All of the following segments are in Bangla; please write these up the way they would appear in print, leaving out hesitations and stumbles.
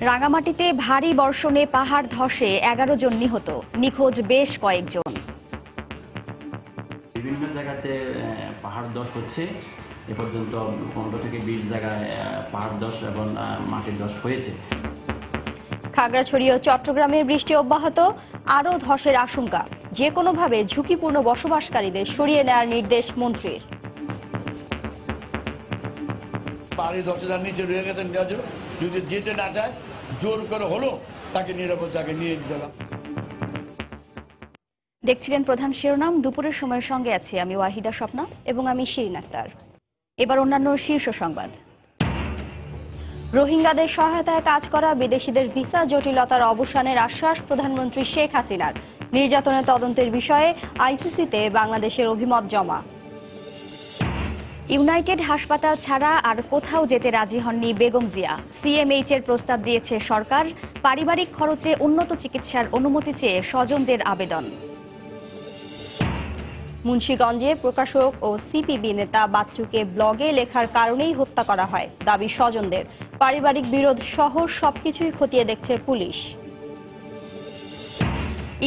রাঙামাটিতে ভারী বর্ষণে পাহাড় ধসে 11 জন নিহত, নিখোঁজ বেশ কয়েকজন। বিভিন্ন জায়গাতে পাহাড় ধস হচ্ছে। এ পর্যন্ত 15 থেকে 20 জায়গায় পাহাড় ধস এবং মাটির ধস হয়েছে। খাগড়াছড়ি ও চট্টগ্রামের বৃষ্টি অব্যাহত, আরও ধসের আশঙ্কা। যে কোনোভাবে ঝুঁকিপূর্ণ বসবাসকারীদের সরিয়ে নেওয়ার নির্দেশ মন্ত্রীর। পাহাড়ি ধসে নিচে রয়ে গেছেন, যদি যেতে না চায় জোর করে হলো তাকে নিরাপদ জায়গায় নিয়ে যেতে হবে। দেখছিলেন প্রধান শিরোনাম। দুপুরের সময়ের সঙ্গে আছি আমি ওয়াহিদা স্বপ্না এবং আমি শিরিন আক্তার। এবার অন্যান্য শীর্ষ সংবাদ। রোহিঙ্গাদের সহায়তায় কাজ করা বিদেশিদের ভিসা জটিলতার অবসানের আশ্বাস প্রধানমন্ত্রী শেখ হাসিনার। নির্যাতনের তদন্তের বিষয়ে আইসিসিতে বাংলাদেশের অভিমত জমা। ইউনাইটেড হাসপাতাল ছাড়া আর কোথাও যেতে রাজি হননি বেগম জিয়া। সিএমএইচ এর প্রস্তাব দিয়েছে সরকার। পারিবারিক খরচে উন্নত চিকিৎসার অনুমতি চেয়ে স্বজনদের আবেদন। মুন্সিগঞ্জে প্রকাশক ও সিপিবি নেতা বাচ্চুকে ব্লগে লেখার কারণেই হত্যা করা হয়, দাবি স্বজনদের। পারিবারিক বিরোধ সহ সবকিছুই খতিয়ে দেখছে পুলিশ।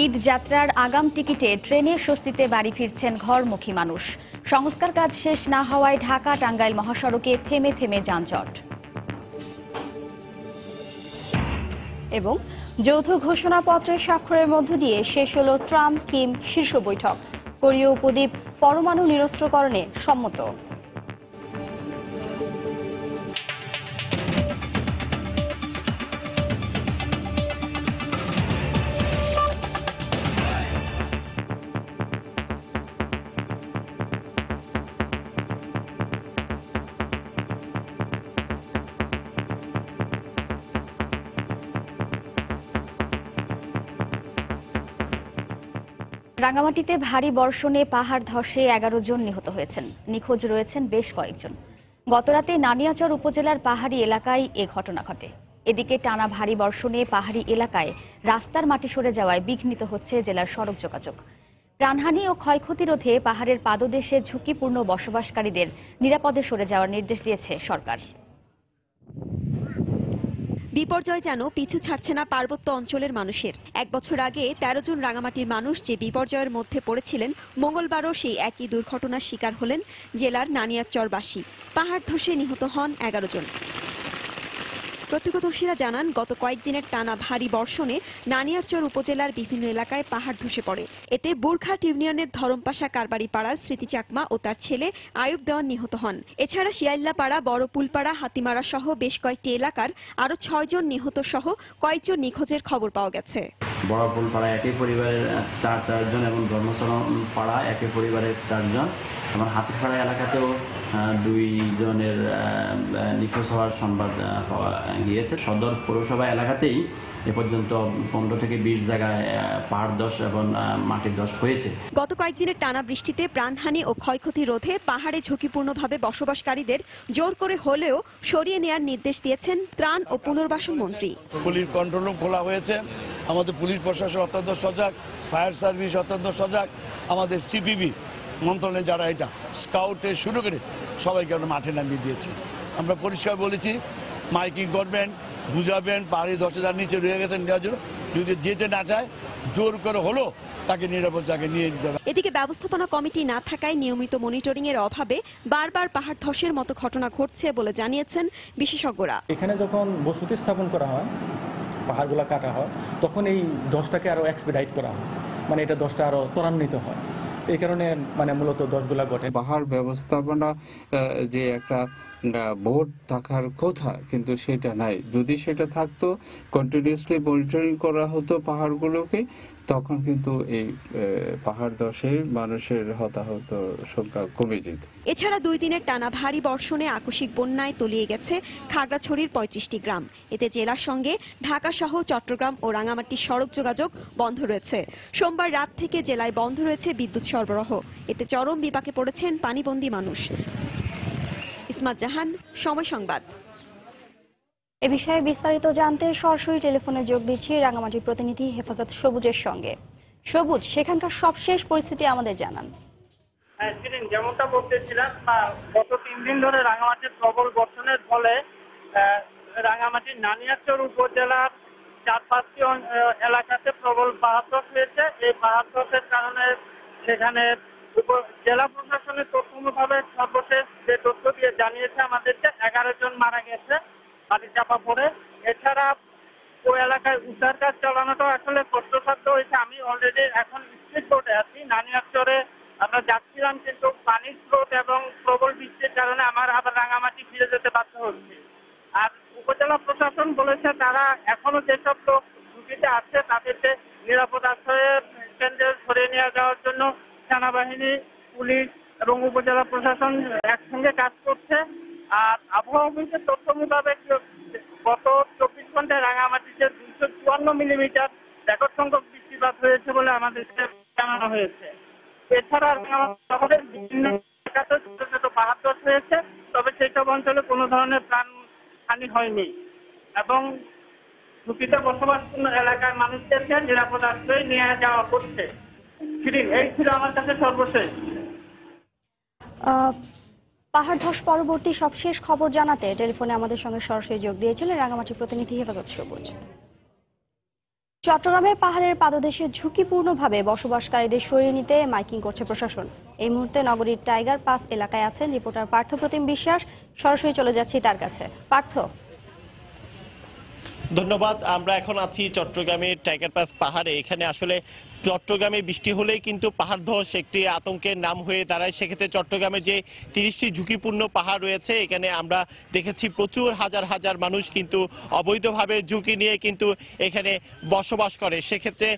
ঈদ যাত্রার আগাম টিকিটে ট্রেনে স্বস্তিতে বাড়ি ফিরছেন ঘরমুখী মানুষ। সংস্কার কাজ শেষ না হওয়ায় ঢাকা টাঙ্গাইল মহাসড়কে থেমে থেমে যানজট। এবং যৌথ ঘোষণাপত্রের স্বাক্ষরের মধ্য দিয়ে শেষ হল ট্রাম্প কিম শীর্ষ বৈঠক। কোরীয় উপদ্বীপ পরমাণু নিরস্ত্রকরণে সম্মত। রাঙামাটিতে ভারী বর্ষণে পাহাড় ধসে 11 জন নিহত হয়েছেন, নিখোঁজ রয়েছেন বেশ কয়েকজন। গতরাতে নানিয়াচর উপজেলার পাহাড়ি এলাকায় এ ঘটনা ঘটে। এদিকে টানা ভারী বর্ষণে পাহাড়ি এলাকায় রাস্তার মাটি সরে যাওয়ায় বিঘ্নিত হচ্ছে জেলার সড়ক যোগাযোগ। প্রাণহানি ও ক্ষয়ক্ষতি রোধে পাহাড়ের পাদদেশে ঝুঁকিপূর্ণ বসবাসকারীদের নিরাপদে সরে যাওয়ার নির্দেশ দিয়েছে সরকার। বিপর্যয় যেন পিছু ছাড়ছে না পার্বত্য অঞ্চলের মানুষের। এক বছর আগে 13 জন রাঙামাটির মানুষ যে বিপর্যয়ের মধ্যে পড়েছিলেন, মঙ্গলবারও সেই একই দুর্ঘটনার শিকার হলেন জেলার নানিয়াচরবাসী। পাহাড় ধসে নিহত হন 11 জন। প্রত্যক্ষদর্শীরা জানান, গত কয়েকদিনের টানা ভারী বর্ষণে নানিয়ারচর উপজেলার বিভিন্ন এলাকায় পাহাড় ধসে পড়ে। এতে বুরঘাট ইউনিয়নের ধরমপাশা কারবারি পাড়ার স্মৃতি চাকমা ও তার ছেলে আয়ুব দেওয়ান নিহত হন। এছাড়া শিয়াল্লাপাড়া, বড়পুলপাড়া, হাতিমারা সহ বেশ কয়েকটি এলাকার আরো 6 জন নিহত সহ কয়েকজন নিখোঁজের খবর পাওয়া গেছে। বড়পুলপাড়া একই পরিবারের চারজন এবং ধর্মচরণ পাড়া একই পরিবারের 4 জন এবং হাতিপাড়া এলাকাতেও 2 জনের নিখোঁজ হওয়ার সংবাদ পাওয়া গিয়েছে। সদর পৌরসভা এলাকাতেই এ পর্যন্ত 15 থেকে 20 জায়গায় পাহাড় ধস এবং মাটির ধস হয়েছে। গত কয়েকদিনের টানা বৃষ্টিতে প্রাণহানি ও ক্ষয়ক্ষতি রোধে পাহাড়ে ঝুঁকিপূর্ণভাবে বসবাসকারীদের জোর করে হলেও সরিয়ে নেওয়ার নির্দেশ দিয়েছেন ত্রাণ ও পুনর্বাসন মন্ত্রী। পুলিশ কন্ট্রোল রুম খোলা হয়েছে। আমাদের পুলিশ প্রশাসন অত্যন্ত সজাগ, ফায়ার সার্ভিস অত্যন্ত সজাগ, আমাদের সিপিবি মন্ত্রণালয়ে যারা এটা স্কাউট থেকে শুরু করে সবাইকে আমরা মাঠে নামিয়ে দিয়েছি। আমরা পরিষ্কার বলেছি, মাইকিং করবেন, বুঝাবেন, পাহাড়ি ধসে নিচে রয়ে গেছেন, যদি যেতে না চায় জোর করে হলো তাকে নিরাপদ জায়গায় নিয়ে যেতে হবে। এদিকে ব্যবস্থাপনা কমিটি না থাকায় নিয়মিত মনিটরিং এর অভাবে বারবার পাহাড় ধসের মতো ঘটনা ঘটছে বলে জানিয়েছেন বিশেষজ্ঞরা। এখানে যখন বসতি স্থাপন করা হয়, পাহাড়গুলো কাটা হয়, তখন এই ধসটাকে আরো এক্সপেডাইট করা হয়, মানে এটা ধসটা আরো ত্বরান্বিত হয়। এই কারণে মূলত ধসগুলা ঘটে। পাহাড় ব্যবস্থাপনা যে একটা বোর্ড থাকার কথা, কিন্তু সেটা নাই। যদি সেটা থাকতো, কন্টিনিউয়াসলি মনিটরিং করা হতো পাহাড়গুলোকে, তখন কিন্তু এই পাহাড় ধসে মানুষের হতাহত সংখ্যা কমে যেত। এছাড়া 2 দিনের টানা ভারী বর্ষণে আকস্মিক বন্যায় তলিয়ে গেছে খাগড়াছড়ির 35টি গ্রাম। এতে জেলার সঙ্গে ঢাকা সহ চট্টগ্রাম ও রাঙামাটির সড়ক যোগাযোগ বন্ধ রয়েছে। সোমবার রাত থেকে জেলায় বন্ধ রয়েছে বিদ্যুৎ সরবরাহ। এতে চরম বিপাকে পড়েছেন পানিবন্দী মানুষ। ইসমাত জাহান, সময় সংবাদ। এ বিষয়ে বিস্তারিত জানতে সরাসরি টেলিফোনে যোগ দিচ্ছি রাঙামাটির প্রতিনিধি হেফাজত সবুজের সঙ্গে। সবুজ, সেখানকার সবশেষ পরিস্থিতি আমাদের জানান। যেমনটা বলতেছিলাম, গত 3 দিন ধরে রাঙামাটির প্রবল বর্ষণের ফলে রাঙামাটির নানিয়ারচর উপজেলার 4-5টি এলাকাতে প্রবল পাহাড় ধস হয়েছে। এই পাহাড় ধসের কারণে সেখানে জেলা প্রশাসনের তথ্য মোতাবেক সর্বশেষ যে তথ্য দিয়ে জানিয়েছে আমাদেরকে 11 জন মারা গেছে পানি চাপা পড়ে। এছাড়া ওই এলাকায় উদ্ধার কাজ চালানোটাও আসলে কষ্টসাধ্য হয়েছে। আমি অলরেডি এখন স্পিড বোটে আছি, নানিয়ারচরে আমরা যাচ্ছিলাম, কিন্তু পানির স্রোত এবং প্রবল বৃষ্টির কারণে আমার আবার রাঙামাটি ফিরে যেতে বাধ্য হচ্ছে। আর উপজেলা প্রশাসন বলেছে তারা এখনো যেসব লোক ঝুঁকিতে আছে তাদেরকে নিরাপদ আশ্রয়ের কেন্দ্রে সরিয়ে নিয়ে যাওয়ার জন্য সেনাবাহিনী, পুলিশ এবং উপজেলা প্রশাসন একসঙ্গে কাজ করছে। আর আবহাওয়া অফিসের তথ্য মোতাবেক গত 24 ঘন্টায় রাঙামাটিতে 254 মিলিমিটার রেকর্ড সংখ্যক বৃষ্টিপাত হয়েছে বলে আমাদেরকে জানানো হয়েছে। এছাড়া রাঙামাটি শহরের বিভিন্ন এলাকাতে ছোট ছোট পাহাড় ধস হয়েছে, তবে সেসব অঞ্চলে কোনো ধরনের প্রাণহানি হয়নি এবং ঝুঁকিতে বসবাসপূর্ণ এলাকার মানুষদেরকে নিরাপদ আশ্রয় নিয়ে যাওয়া হচ্ছে। এই ছিল আমার কাছে সর্বশেষ। পাহাড় ধস পরবর্তী সবশেষ খবর জানাতে টেলিফোনে আমাদের সঙ্গে সরাসরি যোগ দিয়েছিলেন রাঙামাটি প্রতিনিধি হেফাজত সবুজ। চট্টগ্রামের পাহাড়ের পাদদেশে ঝুঁকিপূর্ণভাবে বসবাসকারীদের সরিয়ে নিতে মাইকিং করছে প্রশাসন। এই মুহূর্তে নগরীর টাইগার পাস এলাকায় আছেন রিপোর্টার পার্থ প্রতিম বিশ্বাস। সরাসরি চলে যাচ্ছি তার কাছে। পার্থ, ধন্যবাদ। আমরা এখন আছি চট্টগ্রামের টাইগার পাস পাহাড়ে। এখানে আসলে চট্টগ্রামে বৃষ্টি হলেই কিন্তু পাহাড় ধস একটি আতঙ্কের নাম হয়ে দাঁড়ায়। সেক্ষেত্রে চট্টগ্রামের যে 30টি ঝুঁকিপূর্ণ পাহাড় রয়েছে, এখানে আমরা দেখেছি প্রচুর হাজার হাজার মানুষ কিন্তু অবৈধভাবে ঝুঁকি নিয়ে কিন্তু এখানে বসবাস করে। সেক্ষেত্রে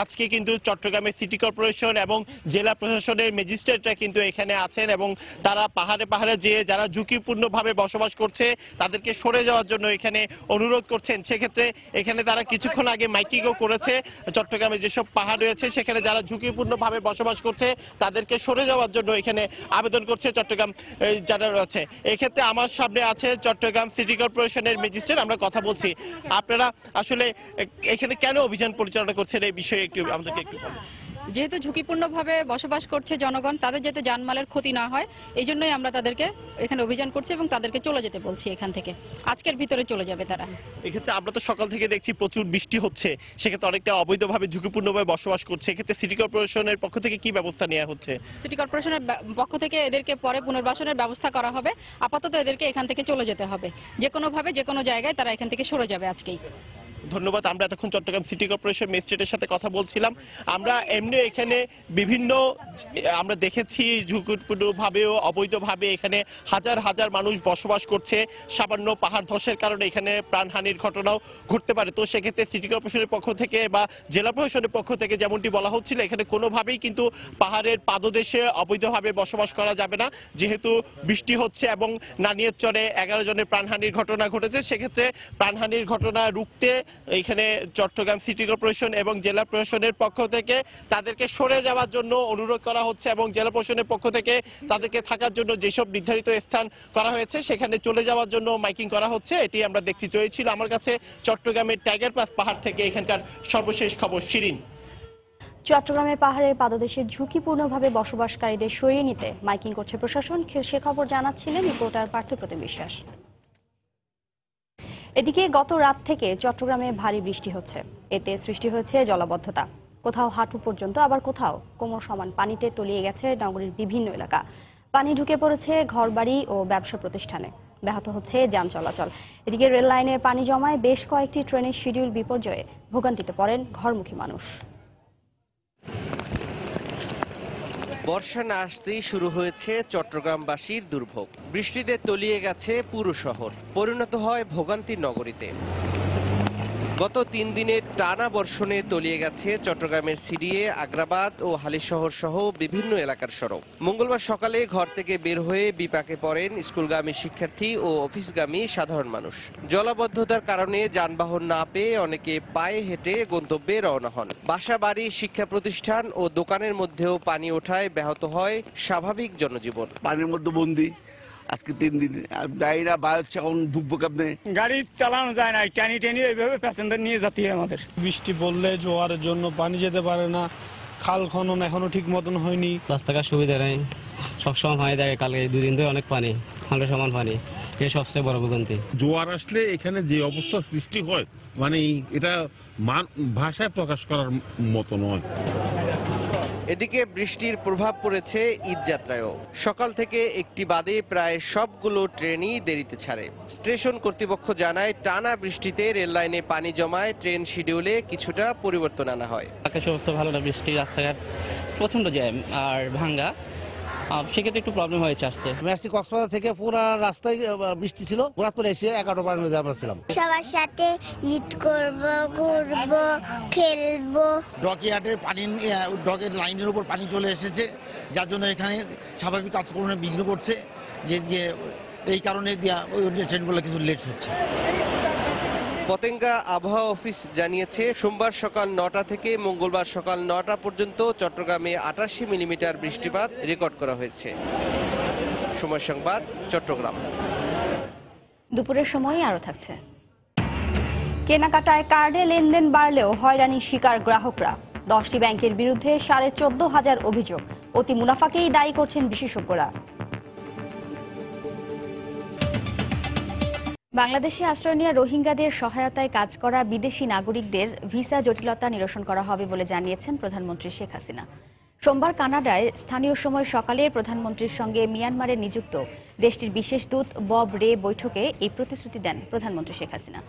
আজকে কিন্তু চট্টগ্রামের সিটি কর্পোরেশন এবং জেলা প্রশাসনের ম্যাজিস্ট্রেটরা কিন্তু এখানে আছেন এবং তারা পাহাড়ে পাহাড়ে যেয়ে যারা ঝুঁকিপূর্ণভাবে বসবাস করছে তাদেরকে সরে যাওয়ার জন্য এখানে অনুরোধ করছেন। সেক্ষেত্রে এখানে তারা কিছুক্ষণ আগে মাইকিংও করেছে। চট্টগ্রামে যেসব পাহাড় রয়েছে সেখানে যারা ঝুঁকিপূর্ণভাবে বসবাস করছে তাদেরকে সরে যাওয়ার জন্য এখানে আবেদন করছে চট্টগ্রাম যারা রয়েছে। এক্ষেত্রে আমার সামনে আছে চট্টগ্রাম সিটি কর্পোরেশনের ম্যাজিস্ট্রেট, আমরা কথা বলছি। আপনারা আসলে এখানে কেন অভিযান পরিচালনা করছেন এই বিষয়ে একটু আমাদেরকে একটু বলুন। যেহেতু ঝুঁকিপূর্ণভাবে বসবাস করছে জনগণ, তাদের যাতে জানমালের ক্ষতি না হয় এই জন্যই আমরা তাদেরকে এখানে অভিযান করছি এবং তাদেরকে চলে যেতে বলছি। এখান থেকে আজকের ভিতরে চলে যাবে তারা। এক্ষেত্রে আমরা তো সকাল থেকে দেখছি প্রচুর বৃষ্টি হচ্ছে, সেক্ষেত্রে অনেকটা অবৈধভাবে ঝুঁকিপূর্ণভাবে বসবাস করছে। এক্ষেত্রে সিটি কর্পোরেশনের পক্ষ থেকে কি ব্যবস্থা নেওয়া হচ্ছে? সিটি কর্পোরেশনের পক্ষ থেকে এদেরকে পরে পুনর্বাসনের ব্যবস্থা করা হবে। আপাতত এদেরকে এখান থেকে চলে যেতে হবে, যে কোনোভাবে যে কোনো জায়গায় তারা এখান থেকে সরে যাবে আজকেই। ধন্যবাদ। আমরা এতক্ষণ চট্টগ্রাম সিটি কর্পোরেশন ম্যাজিস্ট্রেটের সাথে কথা বলছিলাম। আমরা এমনি এখানে বিভিন্ন আমরা দেখেছি ঝুঁকিপূর্ণভাবেও অবৈধভাবে এখানে হাজার হাজার মানুষ বসবাস করছে। সামান্য পাহাড় ধসের কারণে এখানে প্রাণহানির ঘটনাও ঘটতে পারে। তো সেক্ষেত্রে সিটি কর্পোরেশনের পক্ষ থেকে বা জেলা প্রশাসনের পক্ষ থেকে যেমনটি বলা হচ্ছিল, এখানে কোনোভাবেই কিন্তু পাহাড়ের পাদদেশে অবৈধভাবে বসবাস করা যাবে না। যেহেতু বৃষ্টি হচ্ছে এবং নানিয়ারচরে 11 জনের প্রাণহানির ঘটনা ঘটেছে, সেক্ষেত্রে প্রাণহানির ঘটনা রুখতে এখানে চট্টগ্রাম সিটি কর্পোরেশন এবং জেলা প্রশাসনের পক্ষ থেকে তাদেরকে সরে যাওয়ার জন্য অনুরোধ করা হচ্ছে এবং জেলা প্রশাসনের পক্ষ থেকে তাদেরকে থাকার জন্য যেসব নির্ধারিত স্থান করা হয়েছে সেখানে চলে যাওয়ার জন্য মাইকিং করা হচ্ছে। এটি আমরা দেখতে চেয়েছিল। আমার কাছে চট্টগ্রামের টাইগার পাস পাহাড় থেকে এখানকার সর্বশেষ খবর। শিরিন। চট্টগ্রামের পাহাড়ের পাদদেশে ঝুঁকিপূর্ণভাবে বসবাসকারীদের সরিয়ে নিতে মাইকিং করছে প্রশাসন। সে খবর জানাচ্ছিলেন রিপোর্টার পার্থ প্রতিম বিশ্বাস। এদিকে গত রাত থেকে চট্টগ্রামে ভারী বৃষ্টি হচ্ছে। এতে সৃষ্টি হয়েছে জলাবদ্ধতা। কোথাও হাঁটু পর্যন্ত, আবার কোথাও কোমর সমান পানিতে তলিয়ে গেছে নগরীর বিভিন্ন এলাকা। পানি ঢুকে পড়েছে ঘরবাড়ি ও ব্যবসা প্রতিষ্ঠানে। ব্যাহত হচ্ছে যান চলাচল। এদিকে রেল লাইনে পানি জমায় বেশ কয়েকটি ট্রেনের শিডিউল বিপর্যয়ে ভোগান্তিতে পড়েন ঘরমুখী মানুষ। বর্ষা না আসতেই শুরু হয়েছে চট্টগ্রামবাসীর দুর্ভোগ। বৃষ্টিতে তলিয়ে গেছে পুরো শহর, পরিণত হয় ভোগান্তির নগরীতে। গত 3 দিনের টানা বর্ষণে তলিয়ে গেছে চট্টগ্রামের সিডিএ, আগ্রাবাদ ও হালিশহর সহ বিভিন্ন এলাকার সড়ক। মঙ্গলবার সকালে ঘর থেকে বের হয়ে বিপাকে পড়েন স্কুলগামী শিক্ষার্থী ও অফিসগামী সাধারণ মানুষ। জলাবদ্ধতার কারণে যানবাহন না পেয়ে অনেকে পায়ে হেঁটে গন্তব্যে রওনা হন। বাসা বাড়ি, শিক্ষা প্রতিষ্ঠান ও দোকানের মধ্যেও পানি ওঠায় ব্যাহত হয় স্বাভাবিক জনজীবন। পানির মধ্যে বন্দি আজকে 3 দিন। গাড়িরা বাড়ছে, এখন ঢুকবো কেমনে? গাড়ি চালানো যায় না, টানি টেনি এইভাবে প্যাসেঞ্জার নিয়ে যেতে হয় আমাদের। বৃষ্টি বললে জোয়ারের জন্য পানি যেতে পারে না। খাল খনন এখনো ঠিক মতন হয়নি। রাস্তাঘাট সুবিধা নেই, সবসময় পানি থাকে। কালকে 2 দিন ধরে অনেক পানি, খালের সমান পানি। এই সবচেয়ে বড় ভোগান্তি। জোয়ার আসলে এখানে যে অবস্থা সৃষ্টি হয় মানে এটা ভাষায় প্রকাশ করার মতো নয়। এদিকে বৃষ্টির প্রভাব পড়েছে ঈদযাত্রায়ও। সকাল থেকে একটি বাদে প্রায় সবগুলো ট্রেনই দেরিতে ছাড়ে। স্টেশন কর্তৃপক্ষ জানায় টানা বৃষ্টিতে রেল লাইনে পানি জমায় ট্রেন শিডিউলে কিছুটা পরিবর্তন আনা হয়। আকাশের অবস্থা ভালো না, বৃষ্টি, রাস্তাঘাট প্রচন্ড জ্যাম আর ভাঙ্গা, সেক্ষেত্রে একটু প্রবলেম হয়েছে আসতে। মের্সি কক্সবাজার থেকে পুরো রাস্তায় বৃষ্টি ছিল, মুরাদপুরে এসে 11টা বারের মধ্যে আমরা ছিলাম। সবার সাথে ঈদ করব, ঘুরবো, খেলবো। ডকইয়ার্ডের পানি, ডকের লাইনের উপর পানি চলে এসেছে, যার জন্য এখানে স্বাভাবিক কাজকর্মে বিঘ্ন করছে, যে এই কারণে ওই ট্রেনগুলো কিছু লেট হচ্ছে। পতেঙ্গা আবহাওয়া অফিস জানিয়েছে সোমবার সকাল 9টা থেকে মঙ্গলবার সকাল 9টা পর্যন্ত চট্টগ্রামে 88 মিলিমিটার বৃষ্টিপাত রেকর্ড করা হয়েছে। সময় সংবাদ, চট্টগ্রাম। দুপুরের সময় আরো থাকছে। কেনাকাটায় কার্ডে লেনদেন বাড়লেও হয়রানির শিকার গ্রাহকরা। 10টি ব্যাংকের বিরুদ্ধে 14,500 অভিযোগ। অতি মুনাফাকেই দায়ী করছেন বিশেষজ্ঞরা। বাংলাদেশে আশ্রয় নেওয়া রোহিঙ্গাদের সহায়তায় কাজ করা বিদেশি নাগরিকদের ভিসা জটিলতা নিরসন করা হবে বলে জানিয়েছেন প্রধানমন্ত্রী শেখ হাসিনা। সোমবার কানাডায় স্থানীয় সময় সকালে প্রধানমন্ত্রীর সঙ্গে মিয়ানমারে নিযুক্ত দেশটির বিশেষ দূত বব রে বৈঠকে এই প্রতিশ্রুতি দেন প্রধানমন্ত্রী শেখ হাসিনা।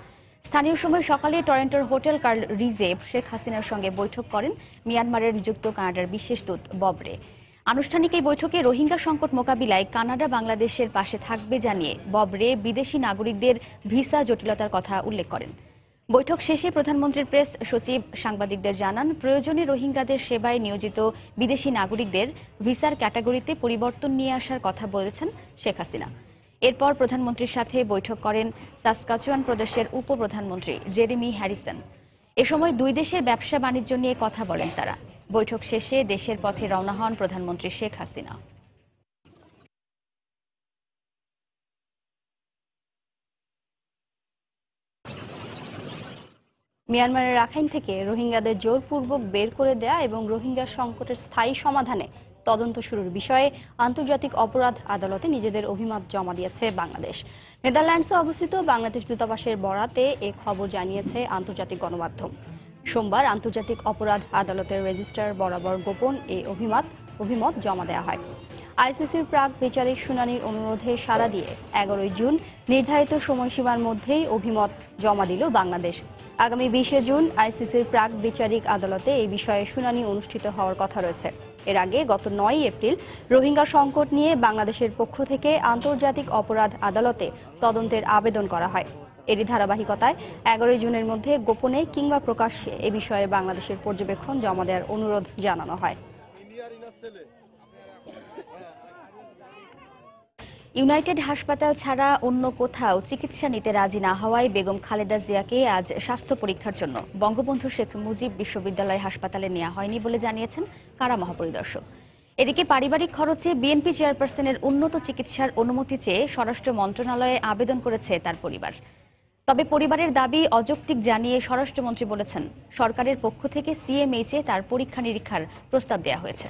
স্থানীয় সময় সকালে টরন্টোর হোটেল কার্ল রিজে শেখ হাসিনার সঙ্গে বৈঠক করেন মিয়ানমারের নিযুক্ত কানাডার বিশেষ দূত বব রে। আনুষ্ঠানিক এই বৈঠকে রোহিঙ্গা সংকট মোকাবিলায় কানাডা বাংলাদেশের পাশে থাকবে জানিয়ে বব রে বিদেশি নাগরিকদের ভিসা জটিলতার কথা উল্লেখ করেন। বৈঠক শেষে প্রধানমন্ত্রীর প্রেস সচিব সাংবাদিকদের জানান, প্রয়োজনে রোহিঙ্গাদের সেবায় নিয়োজিত বিদেশি নাগরিকদের ভিসার ক্যাটাগরিতে পরিবর্তন নিয়ে আসার কথা বলেছেন শেখ হাসিনা। এরপর প্রধানমন্ত্রীর সাথে বৈঠক করেন সাসকাচুয়ান প্রদেশের উপপ্রধানমন্ত্রী জেরেমি হ্যারিসন। এ সময় দুই দেশের ব্যবসা বাণিজ্য নিয়ে কথা বলেন তারা। বৈঠক শেষে দেশের পথে রওনা হন প্রধানমন্ত্রী শেখ হাসিনা। মিয়ানমারের রাখাইন থেকে রোহিঙ্গাদের জোরপূর্বক বের করে দেয়া এবং রোহিঙ্গা সংকটের স্থায়ী সমাধানে তদন্ত শুরুর বিষয়ে আন্তর্জাতিক অপরাধ আদালতে নিজেদের অভিমত জমা দিয়েছে বাংলাদেশ। নেদারল্যান্ডসে অবস্থিত বাংলাদেশ দূতাবাসের বরাতে এ খবর জানিয়েছে আন্তর্জাতিক গণমাধ্যম। সোমবার আন্তর্জাতিক অপরাধ আদালতের রেজিস্ট্রার বরাবর গোপন এই অভিমত জমা দেওয়া হয়। আইসিসির প্রাক বিচারিক শুনানির অনুরোধে সাড়া দিয়ে 11 জুন নির্ধারিত সময়সীমার মধ্যেই অভিমত জমা দিল বাংলাদেশ। আগামী 20 জুন আইসিসির প্রাক বিচারিক আদালতে এই বিষয়ে শুনানি অনুষ্ঠিত হওয়ার কথা রয়েছে। এর আগে গত 9 এপ্রিল রোহিঙ্গা সংকট নিয়ে বাংলাদেশের পক্ষ থেকে আন্তর্জাতিক অপরাধ আদালতে তদন্তের আবেদন করা হয়। এরই ধারাবাহিকতায় 11 জুনের মধ্যে গোপনে কিংবা প্রকাশ্যে এ বিষয়ে বাংলাদেশের পর্যবেক্ষণ জমা দেওয়ার অনুরোধ জানানো হয়। ইউনাইটেড হাসপাতাল ছাড়া অন্য কোথাও চিকিৎসা নিতে রাজি না হওয়ায় বেগম খালেদা জিয়াকে আজ স্বাস্থ্য পরীক্ষার জন্য বঙ্গবন্ধু শেখ মুজিব বিশ্ববিদ্যালয় হাসপাতালে নেওয়া হয়নি বলে জানিয়েছেন কারা মহাপরিদর্শক। এদিকে পারিবারিক খরচে বিএনপি চেয়ারপারসনের উন্নত চিকিৎসার অনুমতি চেয়ে স্বরাষ্ট্র মন্ত্রণালয়ে আবেদন করেছে তার পরিবার। তবে পরিবারের দাবি অযৌক্তিক জানিয়ে স্বরাষ্ট্রমন্ত্রী বলেছেন, সরকারের পক্ষ থেকে সিএমএইচে তার পরীক্ষা নিরীক্ষার প্রস্তাব দেওয়া হয়েছে।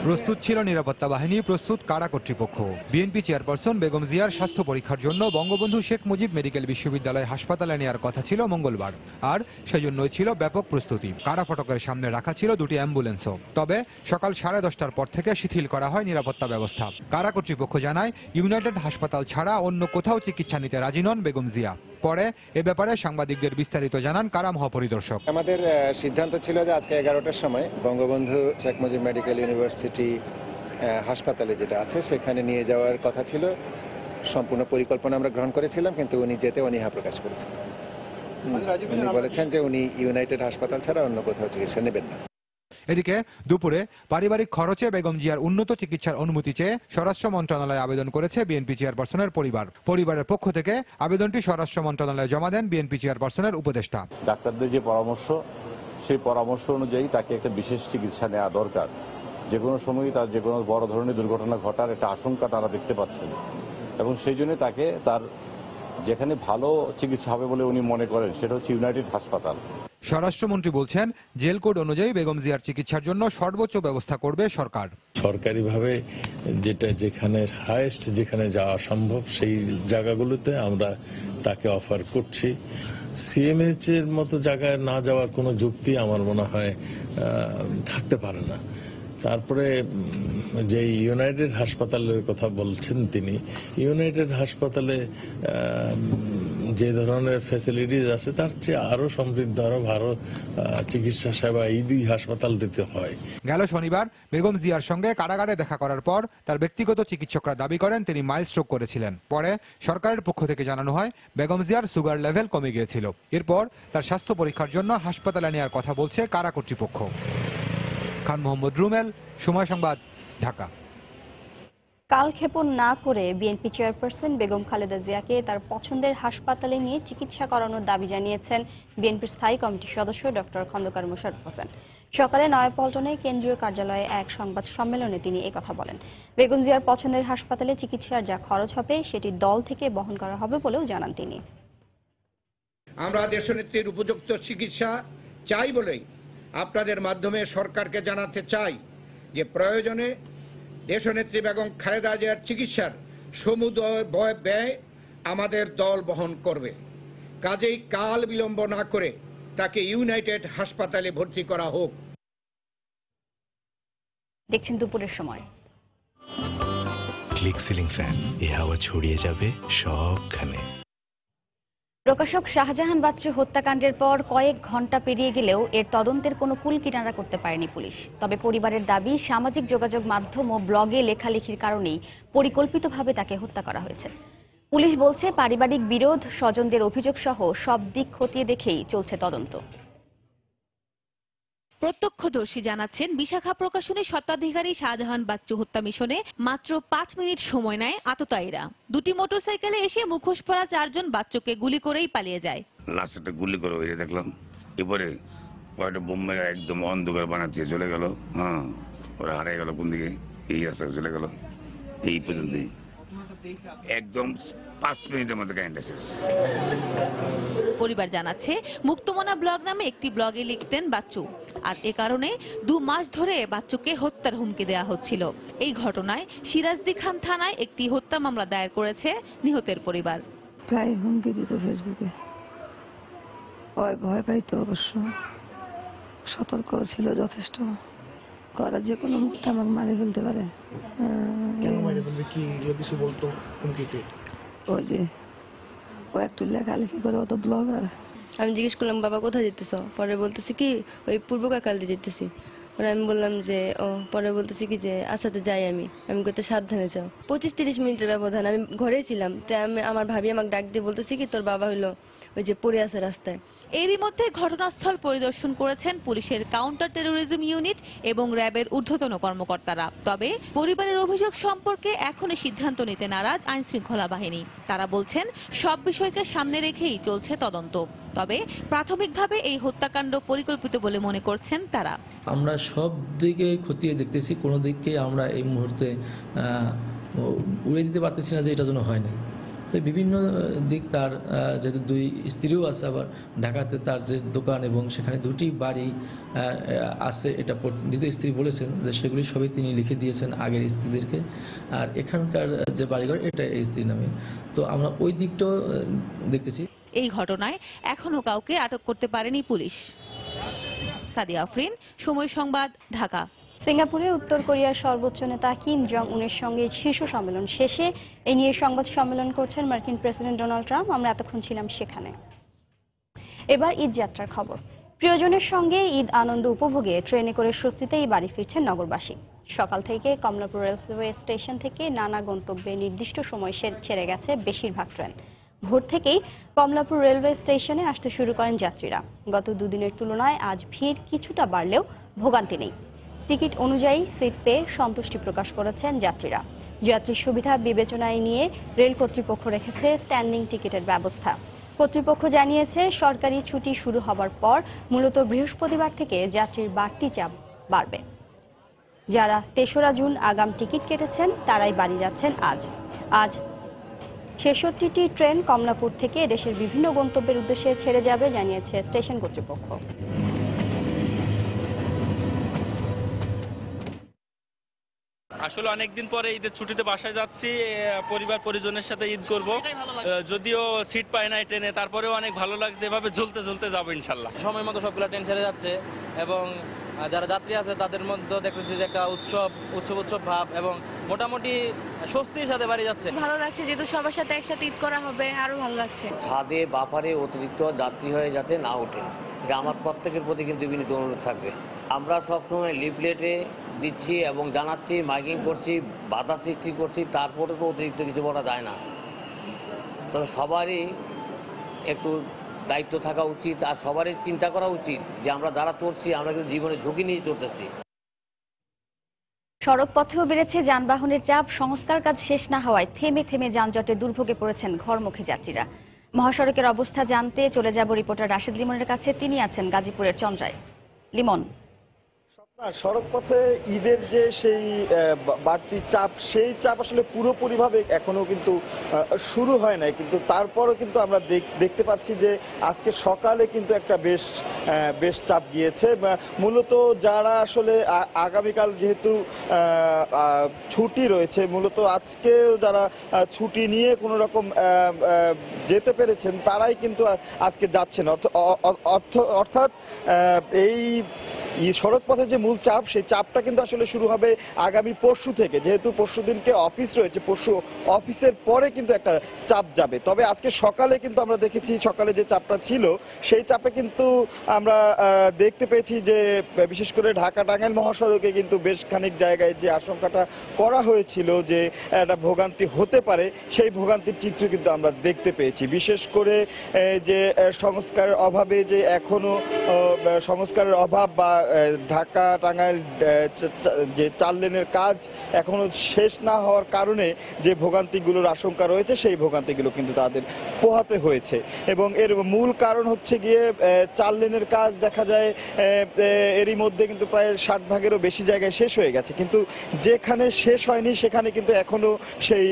প্রস্তুত ছিল নিরাপত্তা বাহিনী, প্রস্তুত কারা কর্তৃপক্ষ। বিএনপি চেয়ারপারসন বেগম জিয়ার স্বাস্থ্য পরীক্ষার জন্য বঙ্গবন্ধু শেখ মুজিব মেডিকেল বিশ্ববিদ্যালয় হাসপাতালে নেওয়ার কথা ছিল মঙ্গলবার, আর সেজন্যই ছিল ব্যাপক প্রস্তুতি। কারা ফটকের সামনে রাখা ছিল 2টি অ্যাম্বুলেন্সও। তবে সকাল 10:30টার পর থেকে শিথিল করা হয় নিরাপত্তা ব্যবস্থা। কারা কর্তৃপক্ষ জানায়, ইউনাইটেড হাসপাতাল ছাড়া অন্য কোথাও চিকিৎসা নিতে রাজি নন বেগম জিয়া। পরে এ ব্যাপারে সাংবাদিকদের বিস্তারিত জানান কারা মহাপরিদর্শক। আমাদের সিদ্ধান্ত ছিল যে আজকে 11টার সময় বঙ্গবন্ধু শেখ মুজিব মেডিকেল ইউনিভার্সিটি হাসপাতালে যেটা আছে সেখানে নিয়ে যাওয়ার কথা ছিল। সম্পূর্ণ পরিকল্পনা আমরা গ্রহণ করেছিলাম, কিন্তু উনি যেতে অনীহা প্রকাশ করেছেন। উনি বলেছেন যে উনি ইউনাইটেড হাসপাতাল ছাড়া অন্য কোথাও চিকিৎসা নেবেন না। এদিকে দুপুরে পারিবারিক খরচে বেগম জিয়ার উন্নত চিকিৎসার অনুমতি চেয়ে স্বরাষ্ট্র মন্ত্রণালয়ে আবেদন করেছে বিএনপি চেয়ারপারসনের পরিবার। পরিবারের পক্ষ থেকে আবেদনটি স্বরাষ্ট্র মন্ত্রণালয়ে জমা দেন বিএনপি চেয়ারপারসনের উপদেষ্টা। ডাক্তারদের যে পরামর্শ, সেই পরামর্শ অনুযায়ী তাকে একটা বিশেষ চিকিৎসা নেওয়া দরকার। যে কোনো সময়ই তার যে কোনো বড় ধরনের দুর্ঘটনা ঘটার একটা আশঙ্কা তারা দেখতে পাচ্ছেন, এবং সেই জন্য তাকে তার যেখানে ভালো চিকিৎসা হবে বলে উনি মনে করেন সেটা হচ্ছে ইউনাইটেড হাসপাতাল। স্বরাষ্ট্রমন্ত্রী বলছেন, জেল কোড অনুযায়ী বেগম জিয়ার চিকিৎসার জন্য সর্বোচ্চ ব্যবস্থা করবে সরকার। সরকারিভাবে যেখানে হাইয়েস্ট যেখানে যাওয়া সম্ভব সেই জায়গাগুলোতে আমরা তাকে অফার করছি। সিএমএইচ এর মতো জায়গায় না যাওয়ার কোনো যুক্তি আমার মনে হয় থাকতে পারে না। তারপরে যে ইউনাইটেড হাসপাতালের কথা বলছেন তিনি, ইউনাইটেড হাসপাতালে যে ধরনের ফ্যাসিলিটিস আছে তার চেয়ে আরো সমৃদ্ধ আরো ভালো চিকিৎসা সেবা এই দুই হাসপাতাল দিতে হয়। গেল শনিবার বেগম জিয়ার সঙ্গে কারাগারে দেখা করার পর তার ব্যক্তিগত চিকিৎসকরা দাবি করেন তিনি মাইল্ড স্ট্রোক করেছিলেন। পরে সরকারের পক্ষ থেকে জানানো হয় বেগম জিয়ার সুগার লেভেল কমে গিয়েছিল। এরপর তার স্বাস্থ্য পরীক্ষার জন্য হাসপাতালে নেওয়ার কথা বলছে কারা কর্তৃপক্ষ। খান মোহাম্মদ রুমেল, সময় সংবাদ, ঢাকা। কালক্ষেপণ না করে বিএনপি চেয়ারপারসন বেগম খালেদা জিয়াকে তার পছন্দের হাসপাতালে নিয়ে চিকিৎসা করানোর দাবি জানিয়েছেন বিএনপির স্থায়ী কমিটির সদস্য ডক্টর খন্দকার মোশাররফ হোসেন। সকালে নয়াপল্টনে কেন্দ্রীয় কার্যালয়ে এক সংবাদ সম্মেলনে তিনি একথা বলেন। বেগম জিয়ার পছন্দের হাসপাতালে চিকিৎসার যা খরচ হবে সেটি দল থেকে বহন করা হবে বলেও জানান তিনি। আমরা দেশনেত্রীর উপযুক্ত চিকিৎসা চাই বলেই আপনাদের মাধ্যমে সরকারকে জানাতে চাই যে প্রয়োজনে দেশনেত্রী বেগম খালেদা জিয়ার চিকিৎসার সমুদয় ব্যয় আমাদের দল বহন করবে। কাজেই কাল বিলম্ব না করে তাকে ইউনাইটেড হাসপাতালে ভর্তি করা হোক। দেখছেন দুপুরের সময়। ক্লিক সিলিং ফ্যান, এই হাওয়া ছড়িয়ে যাবে সবখানে। প্রকাশক শাহজাহান বাচ্চু হত্যাকাণ্ডের পর কয়েক ঘন্টা পেরিয়ে গেলেও এর তদন্তের কোনো কুল কিনারা করতে পারেনি পুলিশ। তবে পরিবারের দাবি, সামাজিক যোগাযোগ মাধ্যম ও ব্লগে লেখালেখির কারণেই পরিকল্পিতভাবে তাকে হত্যা করা হয়েছে। পুলিশ বলছে, পারিবারিক বিরোধ, স্বজনদের অভিযোগ সহ সব দিক খতিয়ে দেখেই চলছে তদন্ত। প্রত্যক্ষদর্শী জানাচ্ছেন, বিশাখা প্রকাশনের স্বত্বাধিকারী শাহজাহান বাচ্চু হত্যা মিশনে মাত্র 5 মিনিট সময় নেয় আততায়ীরা। দুটি মোটরসাইকেলে এসে মুখোশ পরা 4 জন বাচ্চুকে গুলি করেই পালিয়ে যায়। লাস্টে গুলি করে ওই দেখলাম, এরপরে কয়েকটা বোম মেরে একদম অন্ধকার বানাতে চলে গেল। হ্যাঁ, ওরা হারিয়ে গেল কোন দিকে, এই রাস্তায় চলে গেল। এই পর্যন্তই, একদম 5 মিনিটের মধ্যে কাহিনীটা শেষ। পরিবার জানাচ্ছে, মুক্তমনা ব্লগ নামে একটি ব্লগে লিখতেন বাচ্চু, আর এ কারণে 2 মাস ধরে বাচ্চুকে হত্যার হুমকি দেওয়া হচ্ছিল। এই ঘটনায় সিরাজদি খান থানায় একটি হত্যা মামলা দায়ের করেছে নিহতের পরিবার। প্রায় হুমকি দিত ফেসবুকে, ভয় পাইতো, অবশ্য সতর্ক ছিল যথেষ্ট। করা যে কোনো মুহূর্তে আমাকে মারি ফেলতে পারে। ওই যে ও একটু লেখালেখি করে, ও তো ব্লগার। আমি জিজ্ঞেস করলাম, বাবা কোথায় যেতেছ? পরে বলতেছি কি ওই পূর্ব কাকালদি যেতেছি। পরে আমি বললাম যে ও, পরে বলতেছি কি যে আচ্ছা তো যাই। আমি কইতে সাবধানে যাও। 25-30 মিনিটের ব্যবধান, আমি ঘরেই ছিলাম। তো আমার ভাবি আমাকে ডাক দিয়ে বলতেছি কি তোর বাবা হইলো ওই যে পড়ে আছে রাস্তায়। এরই মধ্যে ঘটনাস্থল পরিদর্শন করেছেন পুলিশের কাউন্টার টেরোরিজম ইউনিট এবং র্যাবের ঊর্ধ্বতন কর্মকর্তারা। তবে পরিবারের অভিযোগ সম্পর্কে এখনই সিদ্ধান্ত নিতে নারাজ আইন শৃঙ্খলা বাহিনী। তারা বলছেন, সব বিষয়কে সামনে রেখেই চলছে তদন্ত। তবে প্রাথমিকভাবে এই হত্যাকাণ্ড পরিকল্পিত বলে মনে করছেন তারা। আমরা সব দিকে খতিয়ে দেখতেছি, কোনো দিককে আমরা এই মুহূর্তে উড়িয়ে দিতে পারতেছি না যে এটা যেন হয় না। তো বিভিন্ন দিক, তার যেহেতু 2 স্ত্রীও আছে, আবার ঢাকাতে তার যে দোকান এবং সেখানে 2টি বাড়ি আছে, এটা দ্বিতীয় স্ত্রী বলেছেন যে সেগুলি সবই তিনি লিখে দিয়েছেন আগের স্ত্রীদেরকে। আর এখানকার যে বাড়িঘর, এটা এই স্ত্রীর নামে। তো আমরা ওই দিকটাও দেখতেছি। এই ঘটনায় এখনো কাউকে আটক করতে পারেনি পুলিশ। সাদিয়া আফরিন, সময় সংবাদ, ঢাকা। সিঙ্গাপুরে উত্তর কোরিয়ার সর্বোচ্চ নেতা কিম জং উনের সঙ্গে শীর্ষ সম্মেলন শেষে এই নিয়ে সংবাদ সম্মেলন করছেন মার্কিন প্রেসিডেন্ট ডোনাল্ড ট্রাম্প। আমরা এতক্ষণ ছিলাম সেখানে। এবার ঈদ যাত্রার খবর। প্রিয়জনের সঙ্গে ঈদ আনন্দ উপভোগে ট্রেনে করে স্বস্তিতেই বাড়ি ফিরছেন নগরবাসী। সকাল থেকে কমলাপুর রেলওয়ে স্টেশন থেকে নানা গন্তব্যে নির্দিষ্ট সময় ছেড়ে গেছে বেশিরভাগ ট্রেন। ভোর থেকেই কমলাপুর রেলওয়ে স্টেশনে আসতে শুরু করেন যাত্রীরা। গত 2 দিনের তুলনায় আজ ভিড় কিছুটা বাড়লেও ভোগান্তি নেই। টিকিট অনুযায়ী সিট পেয়ে সন্তুষ্টি প্রকাশ করেছেন যাত্রীরা। যাত্রীর সুবিধা বিবেচনায় নিয়ে রেল কর্তৃপক্ষ রেখেছে স্ট্যান্ডিং টিকিটের ব্যবস্থা। কর্তৃপক্ষ জানিয়েছে, সরকারি ছুটি শুরু হবার পর মূলত বৃহস্পতিবার থেকে যাত্রীর বাড়তি চাপ বাড়বে। যারা 3রা জুন আগাম টিকিট কেটেছেন তারাই বাড়ি যাচ্ছেন আজ। ৬৬টি ট্রেন কমলাপুর থেকে দেশের বিভিন্ন গন্তব্যের উদ্দেশ্যে ছেড়ে যাবে জানিয়েছে স্টেশন কর্তৃপক্ষ। আসলে অনেকদিন পরে ঈদের ছুটিতে বাসায় যাচ্ছি, পরিবার পরিজনের সাথে ঈদ করব। যদিও সিট পাই নাই ট্রেনে, তারপরেও অনেক ভালো লাগছে। এভাবে ঝুলতে ঝুলতে যাবো ইনশাল্লাহ। সময় মতো সবগুলো ট্রেন ছেড়ে যাচ্ছে এবং যারা যাত্রী আছে তাদের মধ্যে দেখতেছি যে একটা উৎসব ভাব এবং মোটামুটি স্বস্তির সাথে বাড়ি যাচ্ছে। ভালো লাগছে, যেহেতু সবার সাথে একসাথে ঈদ করা হবে, আরো ভালো লাগছে। ছাদে বাপারে অতিরিক্ত যাত্রী হয়ে যাতে না ওঠে, এটা আমার প্রত্যেকের প্রতি কিন্তু বিনীত অনুরোধ থাকবে। আমরা সবসময় লিফলেটে দিচ্ছি এবং জানাচ্ছি, মাইকিং করছি, বাধা সৃষ্টি করছি, তারপরে তো অতিরিক্ত কিছু বলা যায় না। তবে সবারই একটু দায়িত্ব থাকা উচিত আর সবারই চিন্তা করা উচিত যে আমরা যারা চড়ছি আমরা কিন্তু জীবনে ঝুঁকি নিয়ে চলতেছি। সড়ক পথেও বেড়েছে যানবাহনের চাপ। সংস্কার কাজ শেষ না হওয়ায় থেমে থেমে যানজটে দুর্ভোগে পড়েছেন ঘরমুখী যাত্রীরা। মহাসড়কের অবস্থা জানতে চলে যাব রিপোর্টার রাশেদ লিমনের কাছে। তিনি আছেন গাজীপুরের চন্দ্রায়। লিমন, সড়ক পথে ঈদের যে সেই বাড়তি চাপ, সেই চাপ আসলে পুরোপুরিভাবে এখনো কিন্তু শুরু হয় নাই, কিন্তু তারপরও কিন্তু আমরা দেখতে পাচ্ছি যে আজকে সকালে কিন্তু একটা বেশ চাপ গিয়েছে। মূলত যারা আসলে আগামীকাল যেহেতু ছুটি রয়েছে, মূলত আজকেও যারা ছুটি নিয়ে কোনো রকম যেতে পেরেছেন তারাই কিন্তু আজকে যাচ্ছেন। অর্থাৎ এই সড়ক পথে যে মূল চাপ, সেই চাপটা কিন্তু আসলে শুরু হবে আগামী পরশু থেকে। যেহেতু পরশু দিনকে অফিস রয়েছে, পরশু অফিসের পরে কিন্তু একটা চাপ যাবে। তবে আজকে সকালে কিন্তু আমরা দেখেছি, সকালে যে চাপটা ছিল সেই চাপে কিন্তু আমরা দেখতে পেয়েছি যে বিশেষ করে ঢাকা টাঙ্গাইল মহাসড়কে কিন্তু বেশ খানিক জায়গায় যে আশঙ্কাটা করা হয়েছিল যে একটা ভোগান্তি হতে পারে, সেই ভোগান্তির চিত্র কিন্তু আমরা দেখতে পেয়েছি। বিশেষ করে যে সংস্কারের অভাবে, যে এখনো সংস্কারের অভাব বা ঢাকা টাঙ্গাইল যে 4 লেনের কাজ এখনো শেষ না হওয়ার কারণে যে ভোগান্তিগুলোর আশঙ্কা রয়েছে, সেই ভোগান্তিগুলো কিন্তু তাদের পোহাতে হয়েছে। এবং এর মূল কারণ হচ্ছে গিয়ে 4 লেনের কাজ দেখা যায় এরই মধ্যে কিন্তু প্রায় 60 ভাগেরও বেশি জায়গায় শেষ হয়ে গেছে, কিন্তু যেখানে শেষ হয়নি সেখানে কিন্তু এখনো সেই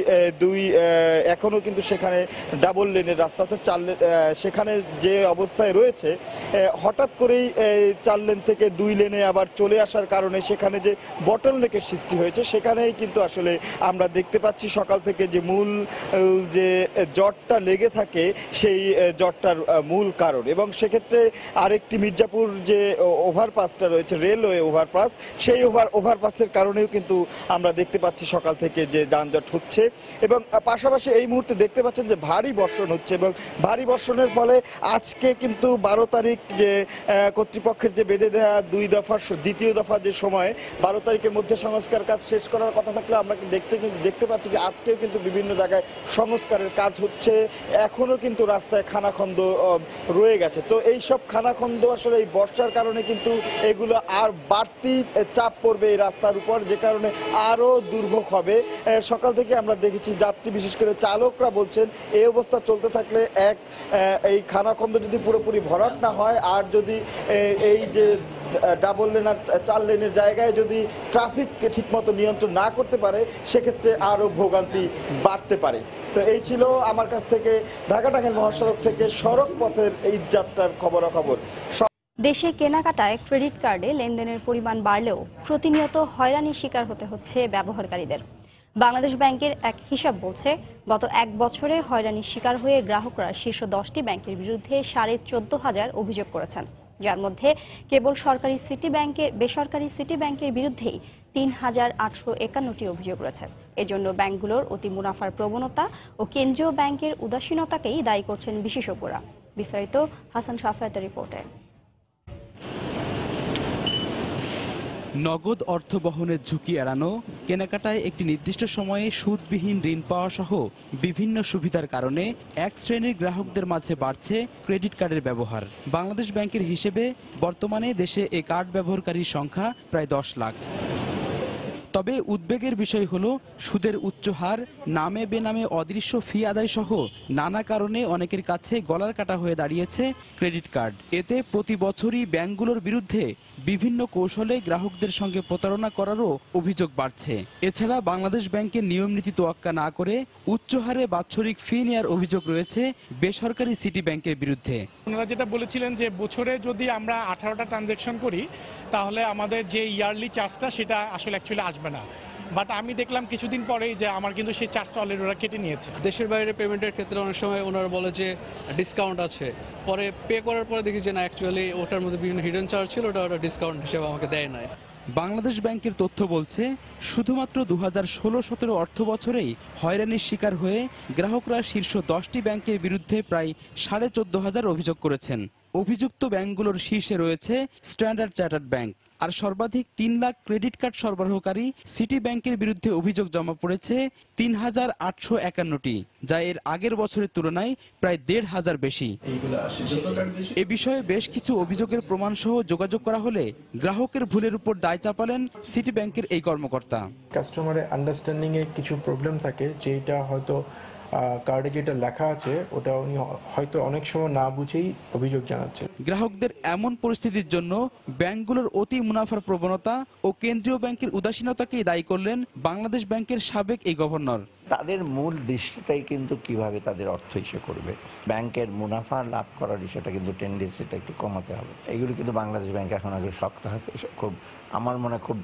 এখনো কিন্তু সেখানে ডাবল লেনের রাস্তাতে 4 লেন সেখানে যে অবস্থায় রয়েছে, হঠাৎ করেই 4 লেন থেকে 2 লেনে আবার চলে আসার কারণে সেখানে যে বটলনেকের সৃষ্টি হয়েছে, সেখানেই কিন্তু আসলে আমরা দেখতে পাচ্ছি সকাল থেকে যে মূল যে জটটা লেগে থাকে, সেই জটটার মূল কারণ। এবং সেক্ষেত্রে আরেকটি মির্জাপুর যে ওভারপাসটা রয়েছে, রেলওয়ে ওভারপাস, সেই ওভারপাসের কারণেও কিন্তু আমরা দেখতে পাচ্ছি সকাল থেকে যে যানজট হচ্ছে। এবং পাশাপাশি এই মুহূর্তে দেখতে পাচ্ছেন যে ভারী বর্ষণ হচ্ছে, এবং ভারী বর্ষণের ফলে আজকে কিন্তু 12 তারিখ যে কর্তৃপক্ষের যে বেঁধে দেওয়া 2 দফার দ্বিতীয় দফা যে সময় 12 তারিখের মধ্যে সংস্কার কাজ শেষ করার কথা থাকলে আমরা দেখতে পাচ্ছি যে আজকেও কিন্তু বিভিন্ন জায়গায় সংস্কারের কাজ হচ্ছে। এখনো কিন্তু রাস্তায় খানাখন্দ রয়ে গেছে। তো এই সব খানাখন্দ আসলে এই বর্ষার কারণে কিন্তু এগুলো আর বাড়তি চাপ পড়বে এই রাস্তার উপর, যে কারণে আরো দুর্ভোগ হবে। সকাল থেকে আমরা দেখেছি যাত্রী বিশেষ করে চালকরা বলছেন এই অবস্থা চলতে থাকলে এই খানাখন্দ যদি পুরোপুরি ভরাট না হয়, আর যদি এই যে ডাবল লেন আর 4 লেনের জায়গায় যদি ট্রাফিককে ঠিকমতো নিয়ন্ত্রণ না করতে পারে, সেক্ষেত্রে আরো ভোগান্তি বাড়তে পারে। তো এই ছিল আমার কাছ থেকে ঢাকা টাঙ্গাইল মহাসড়ক থেকে সড়ক পথের এই যাত্রার খবরাখবর। দেশে কেনাকাটায় ক্রেডিট কার্ডে লেনদেনের পরিমাণ বাড়লেও প্রতিনিয়ত হয়রানির শিকার হতে হচ্ছে ব্যবহারকারীদের। বাংলাদেশ ব্যাংকের এক হিসাব বলছে, গত 1 বছরে হয়রানির শিকার হয়ে গ্রাহকরা শীর্ষ 10টি ব্যাংকের বিরুদ্ধে 14,500 অভিযোগ করেছেন, যার মধ্যে কেবল বেসরকারি সিটি ব্যাংকের বিরুদ্ধেই 3,851টি অভিযোগ রয়েছে। এজন্য ব্যাংকগুলোর অতি মুনাফার প্রবণতা ও কেন্দ্রীয় ব্যাংকের উদাসীনতাকেই দায়ী করছেন বিশেষজ্ঞরা। বিস্তারিত হাসান শাফায়েতের রিপোর্টে। নগদ অর্থ বহনের ঝুঁকি এড়ানো, কেনাকাটায় একটি নির্দিষ্ট সময়ে সুদবিহীন ঋণ পাওয়া সহ বিভিন্ন সুবিধার কারণে এক শ্রেণীর গ্রাহকদের মাঝে বাড়ছে ক্রেডিট কার্ডের ব্যবহার। বাংলাদেশ ব্যাংকের হিসেবে বর্তমানে দেশে এই কার্ড ব্যবহারকারীর সংখ্যা প্রায় 10 লাখ। তবে উদ্বেগের বিষয় হলো সুদের উচ্চ হার, নামে বেনামে অদৃশ্য ফি আদায় সহ নানা কারণে অনেকের কাছে গলার কাটা হয়ে দাঁড়িয়েছে ক্রেডিট কার্ড। এতে প্রতি বছরই ব্যাংকগুলোর বিরুদ্ধে বিভিন্ন কৌশলে গ্রাহকদের সঙ্গে প্রতারণা করারও অভিযোগ বাড়ছে। এছাড়া বাংলাদেশ ব্যাংকের নিয়ম নীতি তোয়াক্কা না করে উচ্চ হারে বাৎসরিক ফি নেওয়ার অভিযোগ রয়েছে বেসরকারি সিটি ব্যাংকের বিরুদ্ধে। ওনারা যেটা বলেছিলেন যে বছরে যদি আমরা 18টা ট্রানজ্যাকশন করি তাহলে আমাদের যে ইয়ারলি চার্জটা সেটা আসলে অ্যাকচুয়ালি আসবে না, বাট আমি দেখলাম কিছুদিন পরেই যে আমার কিন্তু সেই চার্জটা অলরেডি ওরা কেটে নিয়েছে। দেশের বাইরে পেমেন্টের ক্ষেত্রে অনেক সময় ওনারা বলে যে ডিসকাউন্ট আছে, পরে পে করার পরে দেখি যে না, অ্যাকচুয়ালি ওটার মধ্যে বিভিন্ন হিডেন চার্জ ছিল, ওটা ডিসকাউন্ট হিসেবে আমাকে দেয় নাই। বাংলাদেশ ব্যাংকের তথ্য বলছে শুধুমাত্র 2016-17 অর্থ বছরেই হয়রানির শিকার হয়ে গ্রাহকরা শীর্ষ 10টি ব্যাংকের বিরুদ্ধে প্রায় 14,500 অভিযোগ করেছেন। অভিযুক্ত ব্যাংকগুলোর শীর্ষে রয়েছে স্ট্যান্ডার্ড চার্টার্ড ব্যাংক। আর সর্বাধিক 3 লাখ ক্রেডিট কার্ড সরবরাহকারী সিটি ব্যাংকের বিরুদ্ধে অভিযোগ জমা পড়েছে 3,851টি, যা এর আগের বছরের তুলনায় প্রায় 1,500 বেশি। এ বিষয়ে বেশ কিছু অভিযোগের প্রমাণ সহ যোগাযোগ করা হলে গ্রাহকের ভুলের উপর দায় চাপালেন সিটি ব্যাংকের এই কর্মকর্তা। কাস্টমারের আন্ডারস্ট্যান্ডিং এ কিছু প্রবলেম থাকে, যেটা হয়তো কার্ডে যেটা লেখা আছে ওটা উনি হয়তো অনেক সময় না বুঝেই অভিযোগ জানাচ্ছে। গ্রাহকদের এমন পরিস্থিতির জন্য ব্যাংকগুলোর অতি মুনাফার প্রবণতা ও কেন্দ্রীয় ব্যাংকের উদাসীনতাকেই দায়ী করলেন বাংলাদেশ ব্যাংকের সাবেক এই গভর্নর। তাদের মূল দৃষ্টিটাই কিন্তু কিভাবে তাদের অর্থ ইস্যু করবে, ব্যাংকের মুনাফা লাভ করার বিষয়টা কিন্তু টেন্ডেন্সিটা একটু কমাতে হবে। এগুলো কিন্তু বাংলাদেশ ব্যাংক এখন আগে শক্ত হাতে, খুব আমার মনে খুব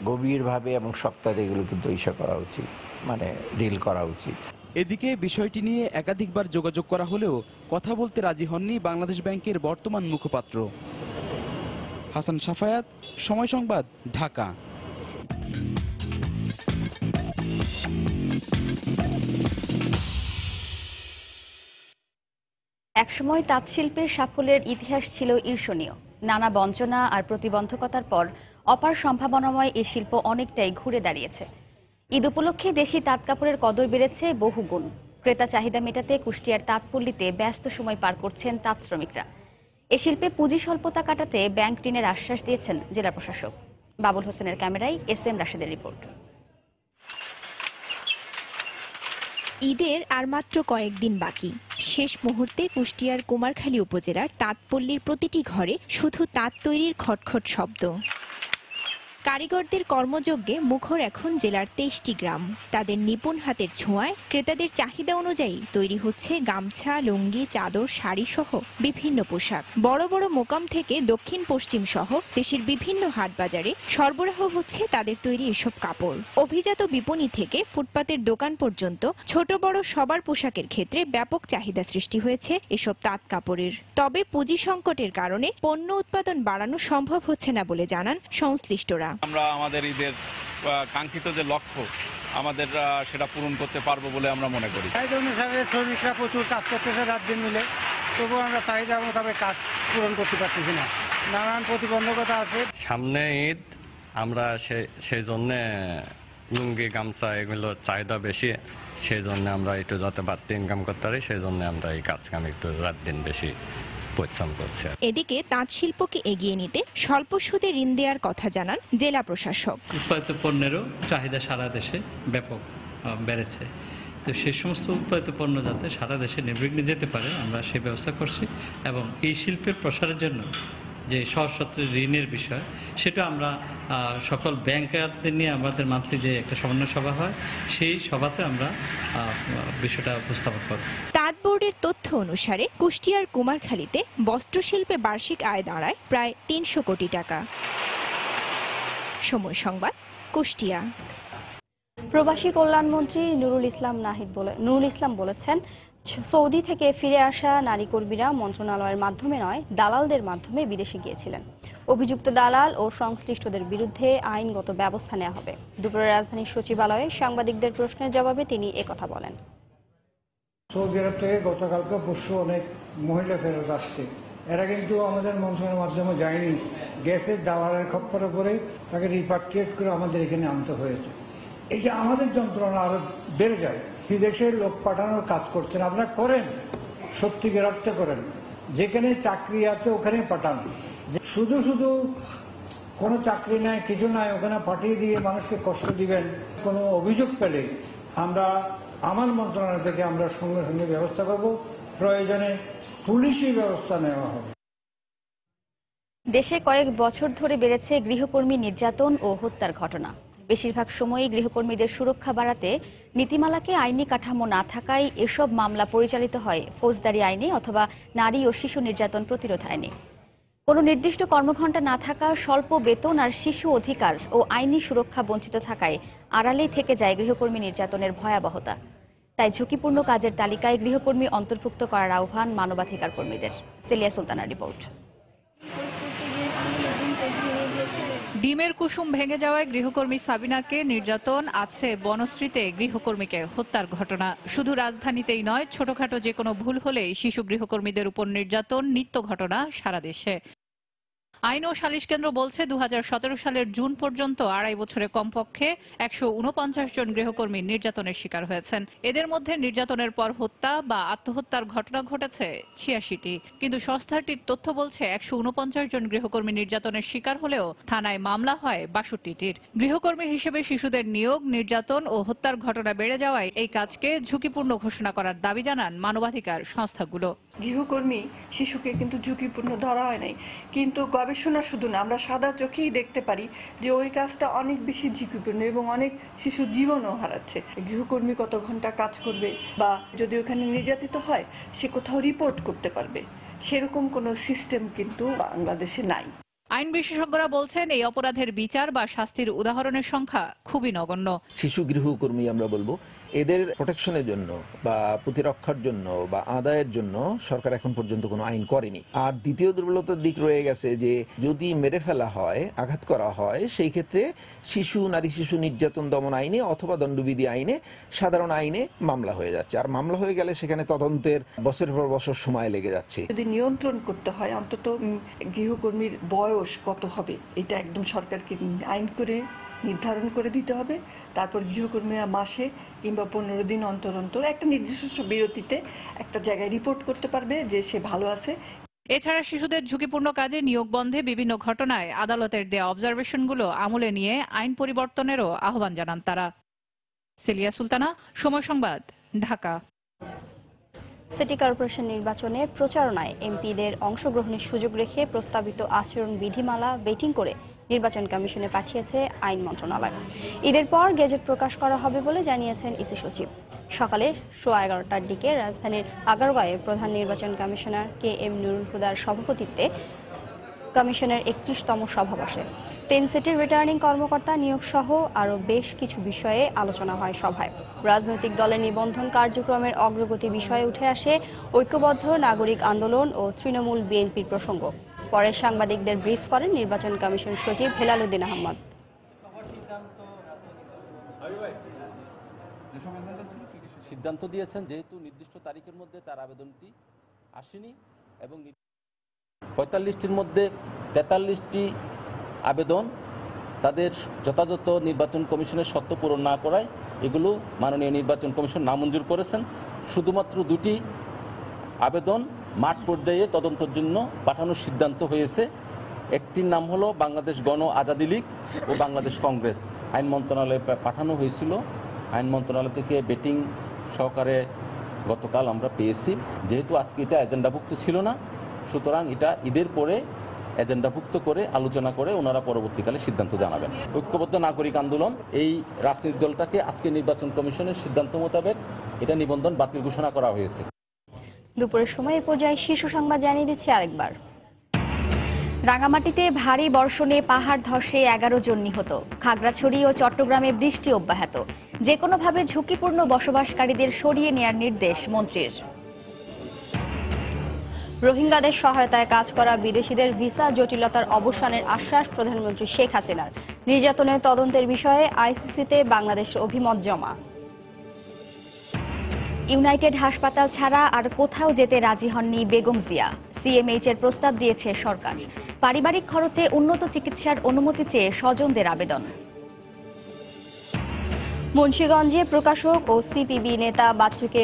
গভীরভাবে এবং শক্ত হাতে এগুলো কিন্তু ইস্যু করা উচিত, মানে ডিল করা উচিত। এদিকে বিষয়টি নিয়ে একাধিকবার যোগাযোগ করা হলেও কথা বলতে রাজি হননি বাংলাদেশ ব্যাংকের বর্তমান মুখপাত্র। হাসান সাফায়াত, সময় সংবাদ, ঢাকা। একসময় তাঁত শিল্পের সাফল্যের ইতিহাস ছিল ঈর্ষণীয়। নানা বঞ্চনা আর প্রতিবন্ধকতার পর অপার সম্ভাবনাময় এই শিল্প অনেকটাই ঘুরে দাঁড়িয়েছে। ঈদ উপলক্ষে দেশি তাঁত কাপড়ের কদর বেড়েছে বহুগুণ। ক্রেতা চাহিদা মেটাতে কুষ্টিয়ার তাঁতপল্লীতে ব্যস্ত সময় পার করছেন তাঁত শ্রমিকরা। এ শিল্পে পুঁজি স্বল্পতা কাটাতে ব্যাংক ঋণের আশ্বাস দিয়েছেন জেলা প্রশাসক। বাবুল হোসেনের ক্যামেরায় SM রাশেদের রিপোর্ট। ঈদের আর মাত্র কয়েকদিন বাকি। শেষ মুহূর্তে কুষ্টিয়ার কুমারখালী উপজেলার তাঁতপল্লীর প্রতিটি ঘরে শুধু তাঁত তৈরির খটখট শব্দ। কারিগরদের কর্মযজ্ঞে মুখর এখন জেলার 23টি গ্রাম। তাদের নিপুণ হাতের ছোঁয়ায় ক্রেতাদের চাহিদা অনুযায়ী তৈরি হচ্ছে গামছা, লুঙ্গি, চাদর, শাড়ি সহ বিভিন্ন পোশাক। বড় বড় মোকাম থেকে দক্ষিণ পশ্চিম সহ দেশের বিভিন্ন হাট বাজারে সরবরাহ হচ্ছে তাদের তৈরি এসব কাপড়। অভিজাত বিপণী থেকে ফুটপাতের দোকান পর্যন্ত ছোট বড় সবার পোশাকের ক্ষেত্রে ব্যাপক চাহিদা সৃষ্টি হয়েছে এসব তাঁত কাপড়ের। তবে পুঁজি সংকটের কারণে পণ্য উৎপাদন বাড়ানো সম্ভব হচ্ছে না বলে জানান সংশ্লিষ্টরা। আমরা আমাদের ঈদের কাঙ্ক্ষিত যে লক্ষ্য আমাদের সেটা পূরণ করতে পারবো বলে আমরা মনে করি। চাহিদা অনুসারে শ্রমিকরা প্রচুর কাজ করতেছে রাত দিন মিলে, তবুও আমরা চাহিদা মোতাবেক কাজ পূরণ করতে পারতেছি না, নানান প্রতিবন্ধকতা আছে। সামনে ঈদ, আমরা সেই জন্য লুঙ্গি গামছা এগুলো চাহিদা বেশি, সেই জন্য আমরা একটু যাতে বাড়তি ইনকাম করতে পারি, সেই জন্য আমরা এই কাজ কাম একটু রাত দিন বেশি পরিশ্রম করছি। এদিকে তাঁত শিল্পকে এগিয়ে নিতে স্বল্প সুদে ঋণ দেওয়ার কথা জানান জেলা প্রশাসক। উৎপাদিত পণ্যেরও চাহিদা সারা দেশে ব্যাপক বেড়েছে, তো সেই সমস্ত উৎপাদিত পণ্য যাতে সারা দেশে নির্বিঘ্নে যেতে পারে আমরা সেই ব্যবস্থা করছি, এবং এই শিল্পের প্রসারের জন্য যে সহজসত্ত্বের ঋণের বিষয় সেটা আমরা সকল ব্যাংকারদের নিয়ে আমাদের মান্থলি যে একটা সমন্বয় সভা হয় সেই সভাতে আমরা বিষয়টা উপস্থাপন করব। তাঁত বোর্ডের তথ্য অনুসারে কুষ্টিয়ার কুমারখালীতে বস্ত্রশিল্পে বার্ষিক আয় দাঁড়ায় প্রায় 300 কোটি টাকা। সময় সংবাদ, কুষ্টিয়া। প্রবাসী কল্যাণমন্ত্রী নুরুল ইসলাম বলেছেন, সৌদি থেকে ফিরে আসা নারী কর্মীরা মন্ত্রণালয়ের মাধ্যমে নয়, দালালদের মাধ্যমে বিদেশে গিয়েছিলেন। অভিযুক্ত দালাল ও সংশ্লিষ্টদের বিরুদ্ধে আইনগত ব্যবস্থা নেওয়া হবে। দুপুরে রাজধানীর সচিবালয়ে সাংবাদিকদের প্রশ্নের জবাবে তিনি একথা বলেন। সৌদি আরব থেকে গতকালকে পরশু অনেক মহিলা ফেরত আসছে, এরা কিন্তু আমাদের মন্ত্রণালয়ের মাধ্যমে যায়নি, গেছে দালালের খপ্পরে পরে তাকে রিপাট্রিয়েট করে আমাদের এখানে আনতে হয়েছে। এই যে আমাদের যন্ত্রণা আরো বেড়ে যায়, বিদেশের লোক পাঠানোর কাজ করছেন, আপনারা করেন, সত্যিকার অর্থে করেন, যেখানে চাকরি আছে ওখানে পাঠান। শুধু শুধু কোনো চাকরি নাই, কিছু নাই, ওখানে পাঠিয়ে দিয়ে মানুষকে কষ্ট দিবেন। কোনো অভিযোগ পেলে আমার মন্ত্রণালয় থেকে আমরা সঙ্গে সঙ্গে ব্যবস্থা করব, প্রয়োজনে পুলিশি ব্যবস্থা নেওয়া হবে। দেশে কয়েক বছর ধরে বেড়েছে গৃহকর্মী নির্যাতন ও হত্যার ঘটনা। বেশিরভাগ সময়ই গৃহকর্মীদের সুরক্ষা বাড়াতে নীতিমালাকে আইনি কাঠামো না থাকায় এসব মামলা পরিচালিত হয় ফৌজদারি আইনে অথবা নারী ও শিশু নির্যাতন প্রতিরোধ আইনে। কোনো নির্দিষ্ট কর্মঘণ্টা না থাকা, স্বল্প বেতন আর শিশু অধিকার ও আইনি সুরক্ষা বঞ্চিত থাকায় আড়ালেই থেকে যায় গৃহকর্মী নির্যাতনের ভয়াবহতা। তাই ঝুঁকিপূর্ণ কাজের তালিকায় গৃহকর্মী অন্তর্ভুক্ত করার আহ্বান মানবাধিকার কর্মীদের। সেলিয়া সুলতানার রিপোর্ট। ডিমের কুসুম ভেঙে যাওয়ায় গৃহকর্মী সাবিনাকে নির্যাতন, আছে বনশ্রীতে গৃহকর্মীকে হত্যার ঘটনা। শুধু রাজধানীতেই নয়, ছোটখাটো যে কোনো ভুল হলেই শিশু গৃহকর্মীদের উপর নির্যাতন নিত্য ঘটনা সারা দেশে। আইন ও সালিশ কেন্দ্র বলছে 2017 সালের জুন পর্যন্ত 2.5 বছরে কমপক্ষে 149 জন গৃহকর্মী নির্যাতনের শিকার হয়েছেন। এদের মধ্যে নির্যাতনের পর হত্যা বা আত্মহত্যার ঘটনা ঘটেছে 86টি। কিন্তু সংস্থাটির তথ্য বলছে 149 জন গৃহকর্মী নির্যাতনের শিকার হলেও থানায় মামলা হয় 62টির। গৃহকর্মী হিসেবে শিশুদের নিয়োগ, নির্যাতন ও হত্যার ঘটনা বেড়ে যাওয়ায় এই কাজকে ঝুঁকিপূর্ণ ঘোষণা করার দাবি জানান মানবাধিকার সংস্থাগুলো। গৃহকর্মী শিশুকে কিন্তু ঝুঁকিপূর্ণ ধরা হয় নাই, কিন্তু গবেষণা শুধু না, আমরা সাদা চোখেই দেখতে পারি যে ওই কাজটা অনেক বেশি ঝুঁকিপূর্ণ এবং অনেক শিশু জীবনও হারাচ্ছে। গৃহকর্মী কত ঘন্টা কাজ করবে বা যদি ওখানে নির্যাতিত হয় সে কোথাও রিপোর্ট করতে পারবে, সেরকম কোনো সিস্টেম কিন্তু বাংলাদেশে নাই। আইন বিশেষজ্ঞরা বলছেন এই অপরাধের বিচার বা শাস্তির উদাহরণের সংখ্যা খুবই নগণ্য। শিশু গৃহকর্মী আমরা বলবো, এদের প্রোটেকশনের জন্য বা প্রতিরক্ষার জন্য বা আদায়ের জন্য সরকার এখন পর্যন্ত কোনো আইন করেনি। আর দ্বিতীয় দুর্বলতার দিক রয়ে গেছে যে যদি মেরে ফেলা হয়, আঘাত করা হয়, সেই ক্ষেত্রে নারী শিশু নির্যাতন দমন আইনে অথবা দণ্ডবিধি আইনে, সাধারণ আইনে মামলা হয়ে যাচ্ছে। আর মামলা হয়ে গেলে সেখানে তদন্তের বছরের পর বছর সময় লেগে যাচ্ছে। যদি নিয়ন্ত্রণ করতে হয় অন্তত গৃহকর্মীর বয়স কত হবে এটা একদম সরকারকে আইন করে নির্ধারণ করে দিতে হবে। তারপর গৃহকর্মীরা মাসে কিংবা 15 দিন অন্তর অন্তর একটা নির্দিষ্ট বিরতিতে একটা জায়গায় রিপোর্ট করতে পারবে যে সে ভালো আছে। এছাড়া শিশুদের ঝুঁকিপূর্ণ কাজে নিয়োগ বন্ধে বিভিন্ন ঘটনায় আদালতের দেয়া অবজারভেশনগুলো আমলে নিয়ে আইন পরিবর্তনেরও আহ্বান জানান তারা। সেলিয়া সুলতানা, সময় সংবাদ, ঢাকা। সিটি কর্পোরেশন নির্বাচনে প্রচারণায় এমপিদের অংশগ্রহণের সুযোগ রেখে প্রস্তাবিত আচরণ বিধিমালা বেটিং করে নির্বাচন কমিশনে পাঠিয়েছে আইন মন্ত্রণালয়। ঈদের পর গেজেট প্রকাশ করা হবে বলে জানিয়েছেন ইসি সচিব। সকালে 11:15টার দিকে রাজধানীর আগারগাঁয়ে প্রধান নির্বাচন কমিশনার KM নুরুল হুদার সভাপতিত্বে কমিশনের 31তম সভা বসে। 10 সিটির রিটার্নিং কর্মকর্তা নিয়োগ সহ আরও বেশ কিছু বিষয়ে আলোচনা হয় সভায়। রাজনৈতিক দলের নিবন্ধন কার্যক্রমের অগ্রগতি বিষয়ে উঠে আসে ঐক্যবদ্ধ নাগরিক আন্দোলন ও তৃণমূল বিএনপির প্রসঙ্গ। পরে সাংবাদিকদের ব্রিফ করেন নির্বাচন কমিশন সচিব হেলাল উদ্দিন আহমদ। সিদ্ধান্ত দিয়েছেন যেহেতু নির্দিষ্ট তারিখের মধ্যে তার আবেদনটি আসেনি এবং 45টির মধ্যে 43টি আবেদন তাদের যথাযথ নির্বাচন কমিশনের শর্ত পূরণ না করায় এগুলো মাননীয় নির্বাচন কমিশন নামঞ্জুর করেছেন। শুধুমাত্র 2টি আবেদন মাঠ পর্যায়ে তদন্তের জন্য পাঠানোর সিদ্ধান্ত হয়েছে। একটির নাম হলো বাংলাদেশ গণ আজাদি লীগ ও বাংলাদেশ কংগ্রেস। আইন মন্ত্রণালয়ে পাঠানো হয়েছিল, আইন মন্ত্রণালয় থেকে বেটিং সহকারে গতকাল আমরা পেয়েছি। যেহেতু আজকে এটা এজেন্ডাভুক্ত ছিল না, সুতরাং এটা ঈদের পরে এজেন্ডাভুক্ত করে আলোচনা করে ওনারা পরবর্তীকালে সিদ্ধান্ত জানাবেন। ঐক্যবদ্ধ নাগরিক আন্দোলন এই রাজনৈতিক দলটাকে আজকে নির্বাচন কমিশনের সিদ্ধান্ত মোতাবেক এটা নিবন্ধন বাতিল ঘোষণা করা হয়েছে। দুপুরের সময় এ পর্যায়ে শীর্ষ সংবাদ জানিয়ে দিচ্ছি আরেকবার। রাঙামাটিতে ভারী বর্ষণে পাহাড় ধসে 11 জন নিহত। খাগড়াছড়ি ও চট্টগ্রামে বৃষ্টি অব্যাহত। যে কোনোভাবে ঝুঁকিপূর্ণ বসবাসকারীদের সরিয়ে নেয়ার নির্দেশ মন্ত্রীর। রোহিঙ্গাদের সহায়তায় কাজ করা বিদেশিদের ভিসা জটিলতার অবসানের আশ্বাস প্রধানমন্ত্রী শেখ হাসিনার। নির্যাতনের তদন্তের বিষয়ে আইসিসিতে বাংলাদেশের অভিমত জমা। ইউনাইটেড হাসপাতাল ছাড়া আর কোথাও যেতে রাজি হননি বেগম জিয়া। সিএমএইচ এর প্রস্তাব দিয়েছে সরকার। পারিবারিক খরচে উন্নত চিকিৎসার অনুমতি চেয়ে স্বজনদের আবেদন। মুন্সিগঞ্জে প্রকাশক ও সিপিবি নেতা বাচ্চুকে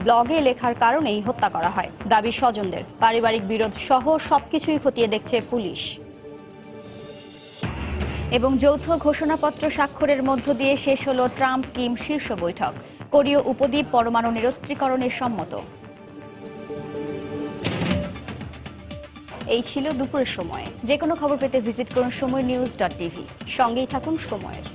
ব্লগে লেখার কারণেই হত্যা করা হয়, দাবি স্বজনদের। পারিবারিক বিরোধ সহ সবকিছুই খতিয়ে দেখছে পুলিশ। এবং যৌথ ঘোষণাপত্র স্বাক্ষরের মধ্য দিয়ে শেষ হলো ট্রাম্প কিম শীর্ষ বৈঠক। কোরীয় উপদ্বীপ পরমাণু নিরস্ত্রীকরণে সম্মত। এই ছিল দুপুরের সময়। যে কোনো খবর পেতে ভিজিট করুন সময়নিউজ.tv। সঙ্গেই থাকুন সময়ের।